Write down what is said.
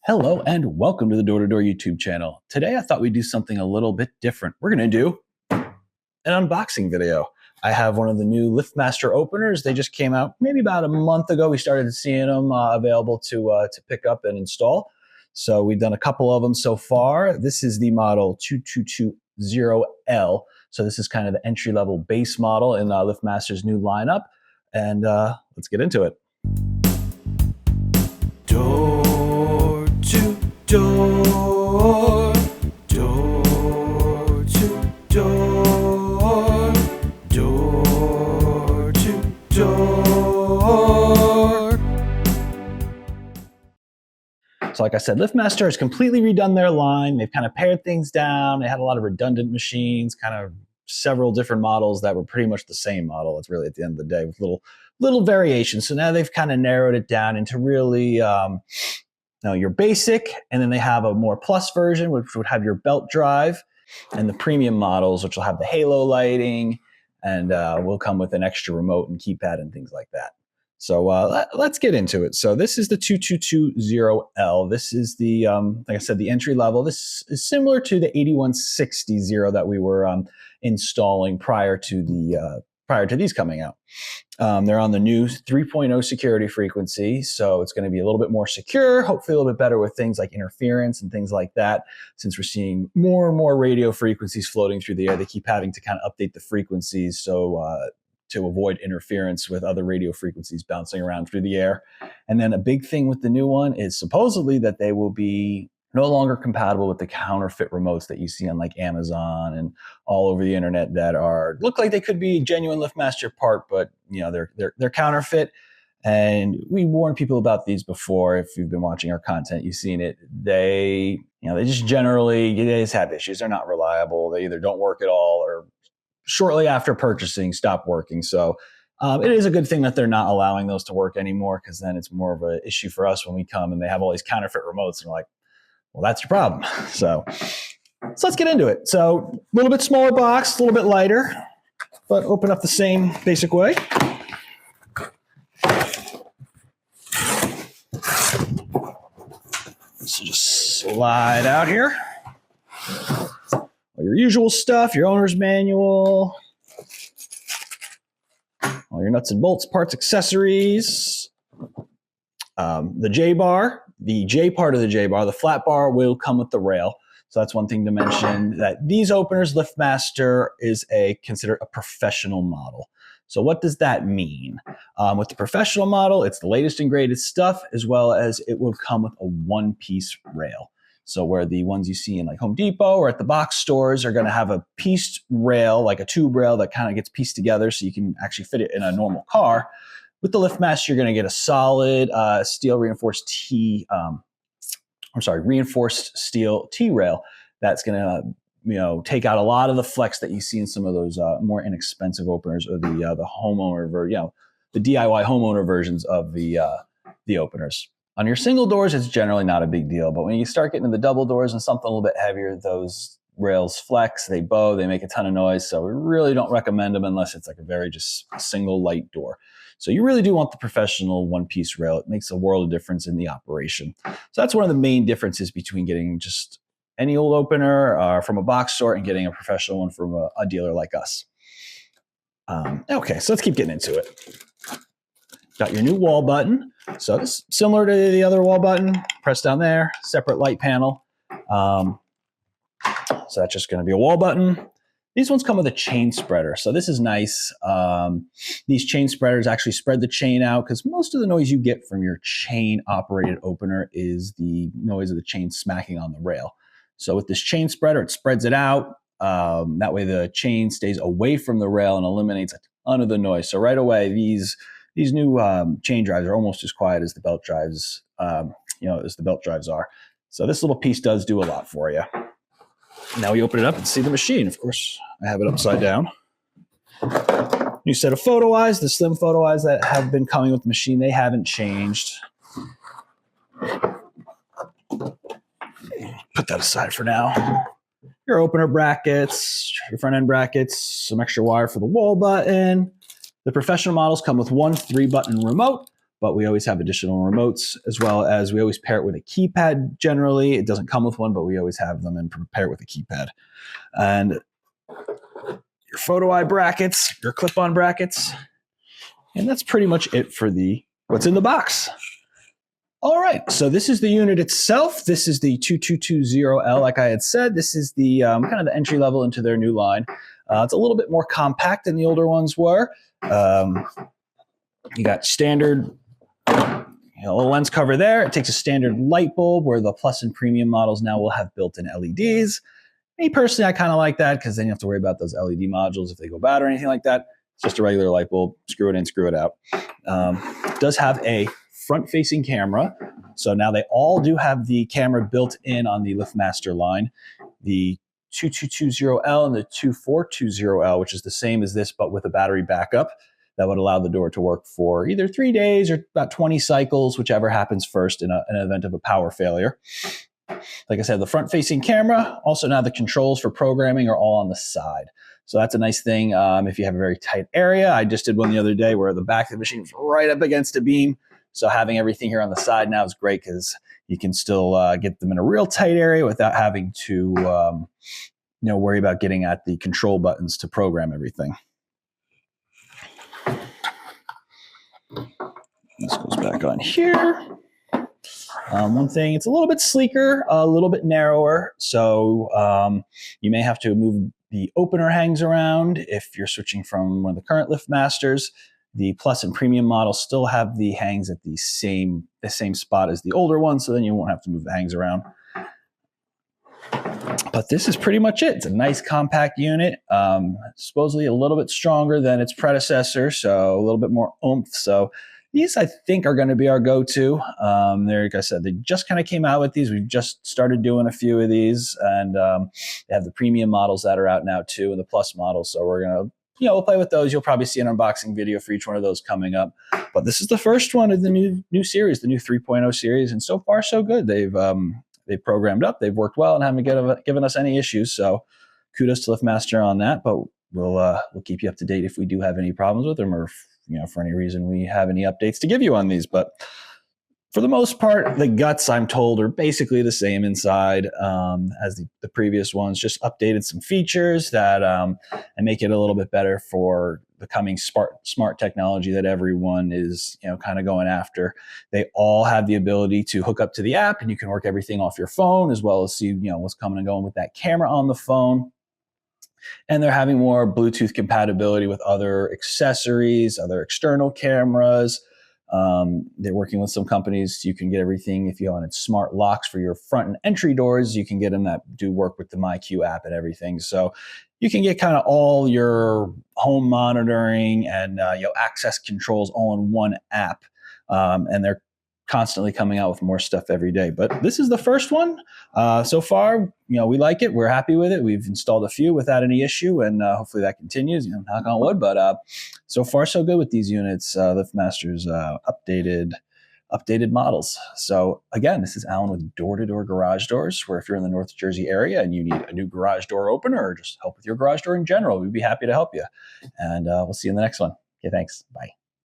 Hello and welcome to the Door-to-Door YouTube channel. Today I thought we'd do something a little bit different. We're going to do an unboxing video. I have one of the new LiftMaster openers. They just came out maybe about a month ago. We started seeing them available to pick up and install. So we've done a couple of them so far. This is the model 2220L. So this is kind of the entry-level base model in LiftMaster's new lineup. And let's get into it. Door to door, door to door, door to door. So like I said, LiftMaster has completely redone their line. They've kind of pared things down. They had a lot of redundant machines, kind of several different models that were pretty much the same model. It's really at the end of the day with little variations. So now they've kind of narrowed it down into really your basic, and then they have a more plus version, which would have your belt drive, and the premium models, which will have the halo lighting, and will come with an extra remote and keypad and things like that. So let's get into it. So this is the 2220L. This is the, like I said, the entry level. This is similar to the 8160 that we were installing prior to these coming out. They're on the new 3.0 security frequency, so it's going to be a little bit more secure, hopefully a little bit better with things like interference and things like that. Since we're seeing more and more radio frequencies floating through the air, they keep having to kind of update the frequencies so to avoid interference with other radio frequencies bouncing around through the air. And then a big thing with the new one is supposedly that they will be no longer compatible with the counterfeit remotes that you see on like Amazon and all over the internet that look like they could be genuine LiftMaster part, but you know they're counterfeit. And we warned people about these before. If you've been watching our content, you've seen it. They just have issues. They're not reliable. They either don't work at all or shortly after purchasing stop working. So it is a good thing that they're not allowing those to work anymore, because then it's more of an issue for us when we come and they have all these counterfeit remotes and we're like, well, that's your problem. So let's get into it. So a little bit smaller box, a little bit lighter, but open up the same basic way. So just slide out here. All your usual stuff, your owner's manual, all your nuts and bolts, parts, accessories, the J-bar. The J part of the J-bar, the flat bar, will come with the rail. So that's one thing to mention, that these openers, LiftMaster is considered a professional model. So what does that mean? With the professional model, it's the latest and greatest stuff, as well as it will come with a one-piece rail. So where the ones you see in like Home Depot or at the box stores are going to have a pieced rail, like a tube rail that kind of gets pieced together so you can actually fit it in a normal car. With the LiftMaster, you're going to get a solid steel reinforced steel T-rail that's going to take out a lot of the flex that you see in some of those more inexpensive openers, or the homeowner the DIY homeowner versions of the openers. On your single doors, it's generally not a big deal, but when you start getting to the double doors and something a little bit heavier, those rails flex, they bow, they make a ton of noise. So we really don't recommend them unless it's like a very just single light door. So you really do want the professional one-piece rail. It makes a world of difference in the operation. So that's one of the main differences between getting just any old opener from a box store and getting a professional one from a dealer like us. Okay, so let's keep getting into it. Got your new wall button. So it's similar to the other wall button. Press down there, separate light panel. So that's just going to be a wall button. These ones come with a chain spreader, so this is nice. These chain spreaders actually spread the chain out, because most of the noise you get from your chain-operated opener is the noise of the chain smacking on the rail. So with this chain spreader, it spreads it out. That way the chain stays away from the rail and eliminates a ton of the noise. So right away, these new chain drives are almost as quiet as the belt drives, are. So this little piece does do a lot for you. Now we open it up and see the machine. Of course, I have it upside down. New set of photo eyes, the slim photo eyes that have been coming with the machine, they haven't changed. Put that aside for now. Your opener brackets, your front end brackets, some extra wire for the wall button. The professional models come with one 3-button remote, but we always have additional remotes, as well as we always pair it with a keypad generally. It doesn't come with one, but we always have them and pair it with a keypad. And your photo eye brackets, your clip-on brackets, and that's pretty much it for what's in the box. All right, so this is the unit itself. This is the 2220L, like I had said. This is the kind of the entry level into their new line. It's a little bit more compact than the older ones were. You got standard lens cover there. It takes a standard light bulb, where the Plus and Premium models now will have built-in LEDs. Me personally, I kind of like that, because then you have to worry about those LED modules if they go bad or anything like that. It's just a regular light bulb. Screw it in, screw it out. It does have a front-facing camera. So now they all do have the camera built in on the LiftMaster line. The 2220L and the 2420L, which is the same as this, but with a battery backup, that would allow the door to work for either 3 days or about 20 cycles, whichever happens first in an event of a power failure. Like I said, the front-facing camera, also now the controls for programming are all on the side. So that's a nice thing if you have a very tight area. I just did one the other day where the back of the machine was right up against a beam. So having everything here on the side now is great, because you can still get them in a real tight area without having to worry about getting at the control buttons to program everything. This goes back on here. One thing, it's a little bit sleeker, a little bit narrower. So you may have to move the opener hangs around if you're switching from one of the current LiftMasters. The Plus and Premium models still have the hangs at the same spot as the older ones, so then you won't have to move the hangs around. But this is pretty much it. It's a nice compact unit, supposedly a little bit stronger than its predecessor, so a little bit more oomph. So these, I think, are going to be our go-to. Like I said, they just kind of came out with these. We've just started doing a few of these, and they have the premium models that are out now too, and the Plus models. So we're going to, we'll play with those. You'll probably see an unboxing video for each one of those coming up. But this is the first one of the new series, the new 3.0 series, and so far so good. They've programmed up, they've worked well, and haven't given us any issues. So kudos to LiftMaster on that. But we'll keep you up to date if we do have any problems with them, or if, for any reason we have any updates to give you on these. But for the most part, the guts, I'm told, are basically the same inside as the previous ones. Just updated some features that and make it a little bit better for the coming smart technology that everyone is kind of going after. They all have the ability to hook up to the app, and you can work everything off your phone, as well as see what's coming and going with that camera on the phone. And they're having more Bluetooth compatibility with other accessories, other external cameras. They're working with some companies. You can get everything, if you want smart locks for your front and entry doors, you can get them that do work with the MyQ app and everything. So you can get kind of all your home monitoring and access controls all in one app. And they're constantly coming out with more stuff every day. But this is the first one. So far, we like it. We're happy with it. We've installed a few without any issue, and hopefully that continues, knock on wood. But so far, so good with these units, LiftMaster's updated models. So again, this is Alan with Door to Door Garage Doors, where if you're in the North Jersey area and you need a new garage door opener or just help with your garage door in general, we'd be happy to help you. And we'll see you in the next one. Okay, thanks. Bye.